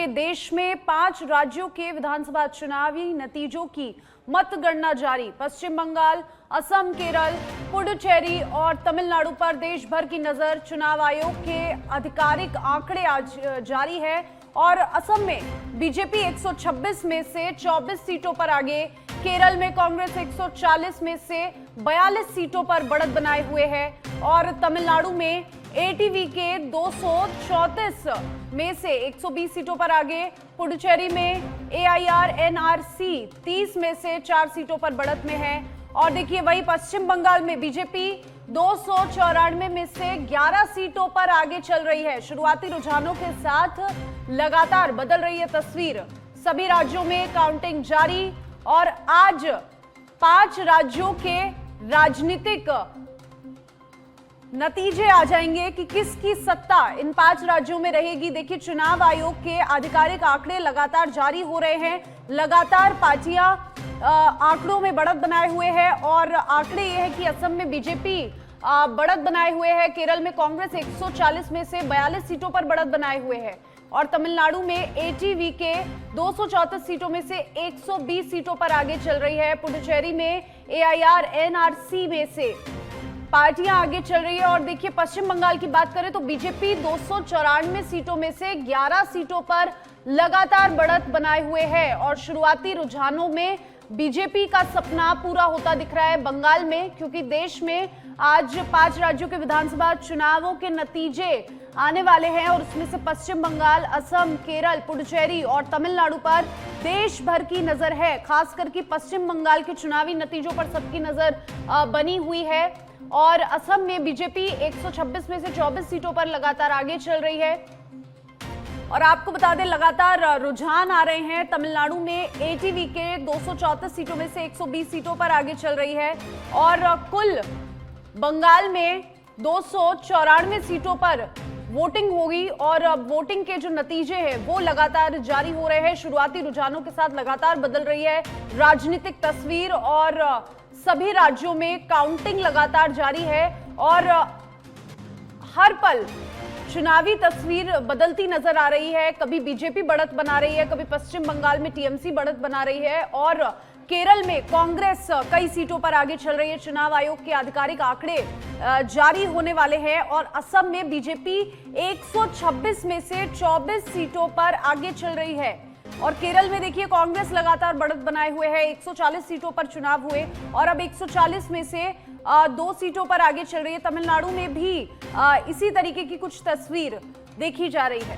पूरे देश में 5 राज्यों के विधानसभा चुनावी नतीजों की मतगणना जारी। पश्चिम बंगाल, असम, केरल, पुडुचेरी और तमिलनाडु पर देश भर की नजर। चुनाव आयोग के आधिकारिक आंकड़े आज जारी है और असम में बीजेपी 126 में से 24 सीटों पर आगे, केरल में कांग्रेस 140 में से 42 सीटों पर बढ़त बनाए हुए है और तमिलनाडु में एटीवी के 234 में से 120 सीटों पर आगे, पुडुचेरी में एआईआर-एनआरसी 30 में से 4 सीटों पर बढ़त में है। और देखिए वही पश्चिम बंगाल में बीजेपी 294 में से 11 सीटों पर आगे चल रही है। शुरुआती रुझानों के साथ लगातार बदल रही है तस्वीर। सभी राज्यों में काउंटिंग जारी और आज 5 राज्यों के राजनीतिक नतीजे आ जाएंगे कि किसकी सत्ता इन 5 राज्यों में रहेगी। देखिए चुनाव आयोग के आधिकारिक आंकड़े लगातार जारी हो रहे हैं। लगातार पार्टियां आंकड़ों में बढ़त बनाए हुए हैं और आंकड़े ये है कि असम में बीजेपी बढ़त बनाए हुए है, केरल में कांग्रेस 140 में से 42 सीटों पर बढ़त बनाए हुए है और तमिलनाडु में एटीवी के 234 सीटों में से 120 सीटों पर आगे चल रही है। पुडुचेरी में एआईआर-एनआरसी में से पार्टियां आगे चल रही है। और देखिए पश्चिम बंगाल की बात करें तो बीजेपी 294 सीटों में से 11 सीटों पर लगातार बढ़त बनाए हुए है और शुरुआती रुझानों में बीजेपी का सपना पूरा होता दिख रहा है बंगाल में, क्योंकि देश में आज 5 राज्यों के विधानसभा चुनावों के नतीजे आने वाले हैं और उसमें से पश्चिम बंगाल, असम, केरल, पुडुचेरी और तमिलनाडु पर देश भर की नजर है। खासकर कि पश्चिम बंगाल के चुनावी नतीजों पर सबकी नजर बनी हुई है और असम में बीजेपी 126 में से 24 सीटों पर लगातार आगे चल रही है। और आपको बता दें लगातार रुझान आ रहे हैं। तमिलनाडु में एटीवी के 234 सीटों में से 120 सीटों पर आगे चल रही है और कुल बंगाल में 294 सीटों पर वोटिंग होगी और वोटिंग के जो नतीजे हैं वो लगातार जारी हो रहे हैं। शुरुआती रुझानों के साथ लगातार बदल रही है राजनीतिक तस्वीर और सभी राज्यों में काउंटिंग लगातार जारी है और हर पल चुनावी तस्वीर बदलती नजर आ रही है। कभी बीजेपी बढ़त बना रही है, कभी पश्चिम बंगाल में टीएमसी बढ़त बना रही है और केरल में कांग्रेस कई सीटों पर आगे चल रही है। चुनाव आयोग के आधिकारिक आंकड़े जारी होने वाले हैं और असम में बीजेपी 126 में से 24 सीटों पर आगे चल रही है और केरल में देखिए कांग्रेस लगातार बढ़त बनाए हुए है। 140 सीटों पर चुनाव हुए और अब 140 में से 2 सीटों पर आगे चल रही है। तमिलनाडु में भी इसी तरीके की कुछ तस्वीर देखी जा रही है।